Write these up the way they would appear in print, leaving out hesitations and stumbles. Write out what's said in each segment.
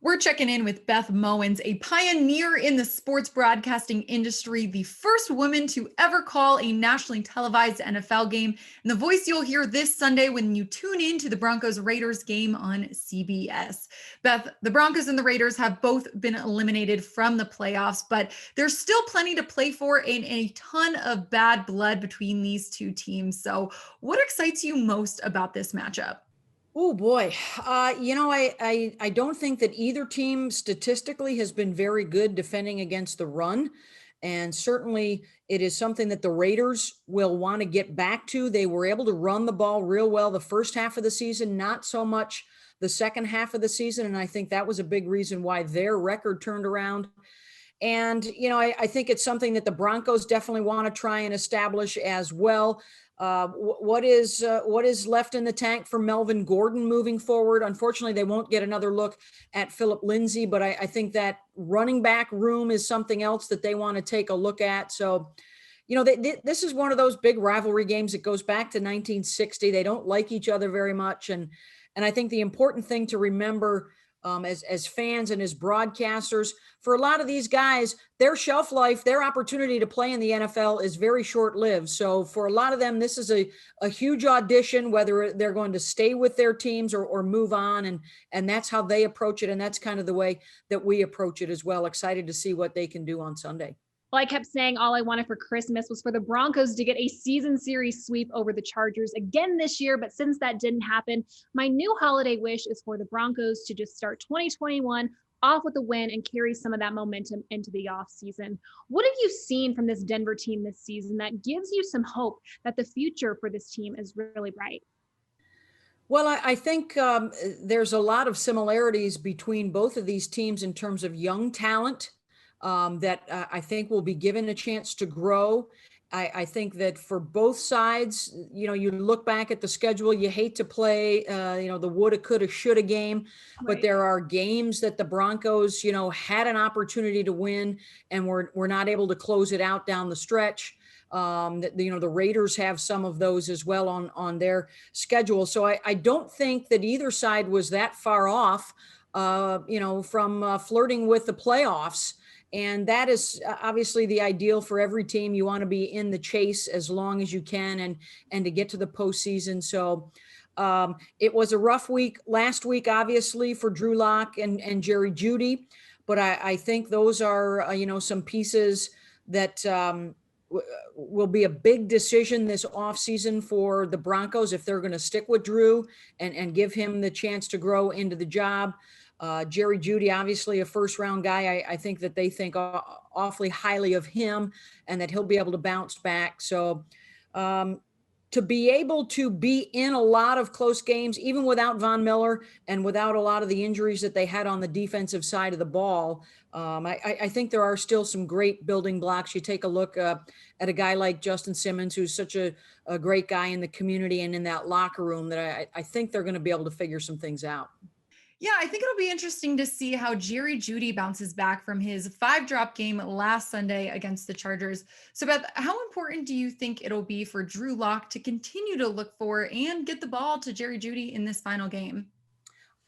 We're checking in with Beth Mowins, a pioneer in the sports broadcasting industry, the first woman to ever call a nationally televised NFL game, and the voice you'll hear this Sunday when you tune in to the Broncos Raiders game on CBS. Beth, the Broncos and the Raiders have both been eliminated from the playoffs, but there's still plenty to play for and a ton of bad blood between these two teams. So, what excites you most about this matchup? Oh boy. I don't think that either team statistically has been very good defending against the run. And certainly it is something that the Raiders will want to get back to. They were able to run the ball real well the first half of the season, not so much the second half of the season. And I think that was a big reason why their record turned around. And, I think it's something that the Broncos definitely want to try and establish as well. What is left in the tank for Melvin Gordon moving forward? Unfortunately, they won't get another look at Philip Lindsay, but I think that running back room is something else that they want to take a look at. So, this is one of those big rivalry games that goes back to 1960. They don't like each other very much. And I think the important thing to remember as fans and as broadcasters, for a lot of these guys, their shelf life, their opportunity to play in the NFL is very short lived. So for a lot of them, this is a huge audition, whether they're going to stay with their teams or move on. And that's how they approach it. And that's kind of the way that we approach it as well. Excited to see what they can do on Sunday. Well, I kept saying all I wanted for Christmas was for the Broncos to get a season series sweep over the Chargers again this year. But since that didn't happen, my new holiday wish is for the Broncos to just start 2021 off with a win and carry some of that momentum into the offseason. What have you seen from this Denver team this season that gives you some hope that the future for this team is really bright? Well, I think there's a lot of similarities between both of these teams in terms of young talent that I think will be given a chance to grow. I think that for both sides, you look back at the schedule, you hate to play, the woulda, coulda, shoulda game, but there are games that the Broncos, had an opportunity to win and were not able to close it out down the stretch. The Raiders have some of those as well on their schedule. So I don't think that either side was that far off, from flirting with the playoffs. And that is obviously the ideal for every team. You want to be in the chase as long as you can and to get to the postseason. So it was a rough week last week, obviously, for Drew Lock and Jerry Jeudy. But I think those are, some pieces that will be a big decision this offseason for the Broncos if they're going to stick with Drew and give him the chance to grow into the job. Jerry Jeudy, obviously a first round guy. I think that they think awfully highly of him and that he'll be able to bounce back. So to be able to be in a lot of close games, even without Von Miller and without a lot of the injuries that they had on the defensive side of the ball, I think there are still some great building blocks. You take a look at a guy like Justin Simmons, who's such a great guy in the community and in that locker room that I think they're going to be able to figure some things out. Yeah, I think it'll be interesting to see how Jerry Jeudy bounces back from his 5-drop game last Sunday against the Chargers. So, Beth, how important do you think it'll be for Drew Lock to continue to look for and get the ball to Jerry Jeudy in this final game?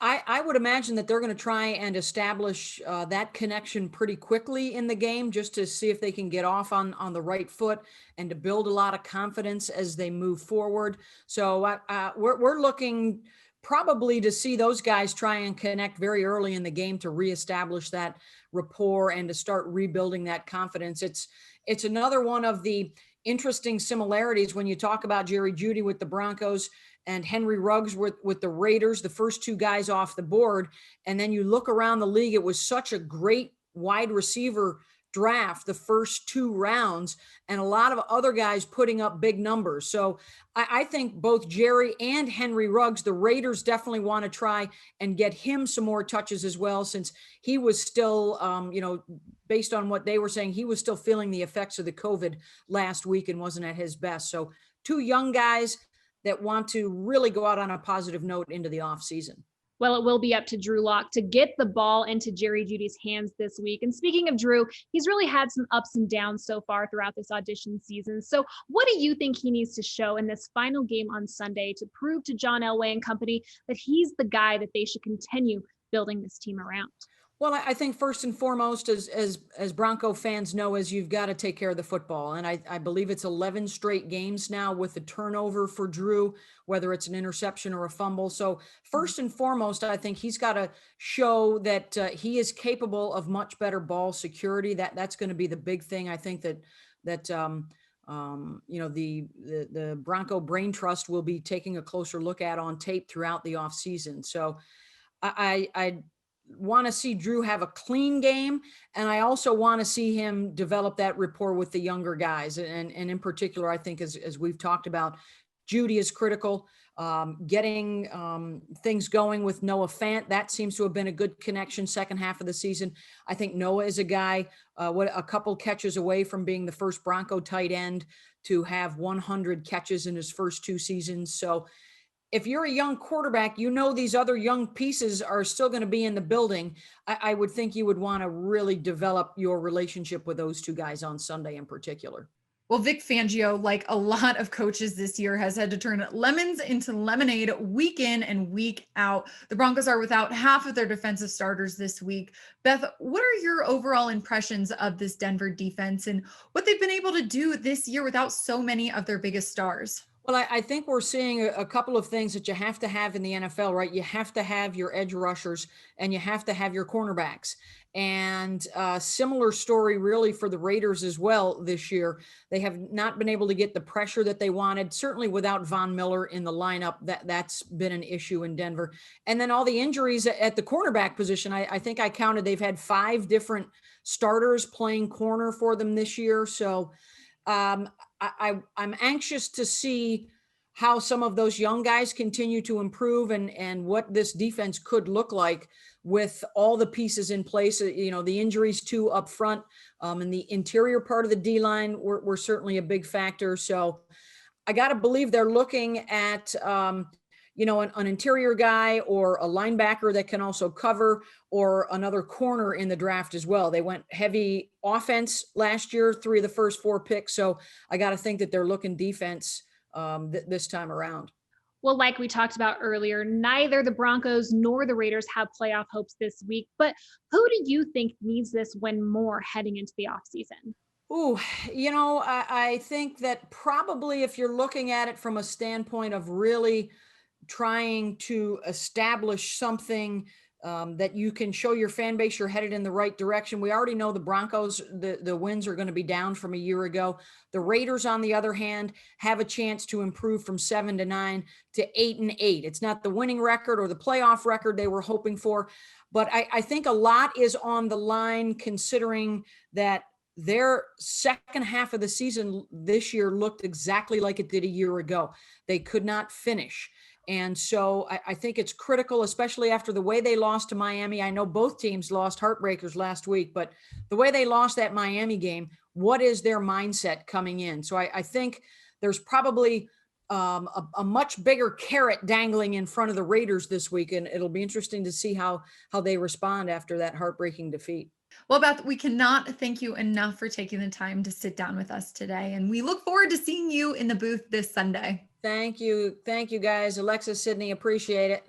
I would imagine that they're going to try and establish that connection pretty quickly in the game just to see if they can get off on the right foot and to build a lot of confidence as they move forward. So we're looking probably to see those guys try and connect very early in the game to reestablish that rapport and to start rebuilding that confidence. It's another one of the interesting similarities when you talk about Jerry Jeudy with the Broncos and Henry Ruggs with the Raiders, the first two guys off the board. And then you look around the league, it was such a great wide receiver draft, the first 2 rounds, and a lot of other guys putting up big numbers. So I think both Jerry and Henry Ruggs, the Raiders definitely want to try and get him some more touches as well, since he was still, based on what they were saying, he was still feeling the effects of the COVID last week and wasn't at his best. So 2 young guys that want to really go out on a positive note into the offseason. Well, it will be up to Drew Lock to get the ball into Jerry Jeudy's hands this week. And speaking of Drew, he's really had some ups and downs so far throughout this audition season. So what do you think he needs to show in this final game on Sunday to prove to John Elway and company that he's the guy that they should continue building this team around? Well, I think first and foremost, as Bronco fans know, is you've got to take care of the football. And I believe it's 11 straight games now with a turnover for Drew, whether it's an interception or a fumble. So first and foremost, I think he's got to show that he is capable of much better ball security. That's going to be the big thing. I think the Bronco Brain Trust will be taking a closer look at on tape throughout the offseason. So I want to see Drew have a clean game. And I also want to see him develop that rapport with the younger guys. And in particular, I think as we've talked about, Judy is critical. Getting things going with Noah Fant, that seems to have been a good connection second half of the season. I think Noah is a guy, a couple catches away from being the first Bronco tight end to have 100 catches in his first 2 seasons. So if you're a young quarterback, these other young pieces are still going to be in the building. I would think you would want to really develop your relationship with those 2 guys on Sunday in particular. Well, Vic Fangio, like a lot of coaches this year, has had to turn lemons into lemonade week in and week out. The Broncos are without half of their defensive starters this week. Beth, what are your overall impressions of this Denver defense and what they've been able to do this year without so many of their biggest stars? Well, I think we're seeing a couple of things that you have to have in the NFL, right? You have to have your edge rushers and you have to have your cornerbacks. And similar story really for the Raiders as well this year. They have not been able to get the pressure that they wanted, certainly without Von Miller in the lineup. That's been an issue in Denver. And then all the injuries at the cornerback position. I think I counted they've had 5 different starters playing corner for them this year. So I'm anxious to see how some of those young guys continue to improve and what this defense could look like with all the pieces in place. The injuries too up front and the interior part of the D-line were certainly a big factor. So I got to believe they're looking at an interior guy or a linebacker that can also cover, or another corner in the draft as well. They went heavy offense last year, 3 of the first 4 picks. So I got to think that they're looking defense this time around. Well, like we talked about earlier, neither the Broncos nor the Raiders have playoff hopes this week. But who do you think needs this win more heading into the offseason? Ooh, I think that probably if you're looking at it from a standpoint of really trying to establish something that you can show your fan base you're headed in the right direction. We already know the Broncos, the wins are going to be down from a year ago. The Raiders, on the other hand, have a chance to improve from 7-9 to 8-8. It's not the winning record or the playoff record they were hoping for, but I think a lot is on the line considering that their second half of the season this year looked exactly like it did a year ago. They could not finish. And so I think it's critical, especially after the way they lost to Miami. I know both teams lost heartbreakers last week, but the way they lost that Miami game, what is their mindset coming in? So I think there's probably a much bigger carrot dangling in front of the Raiders this week, and it'll be interesting to see how they respond after that heartbreaking defeat. Well, Beth, we cannot thank you enough for taking the time to sit down with us today, and we look forward to seeing you in the booth this Sunday. Thank you. Thank you, guys. Alexis, Sydney, appreciate it.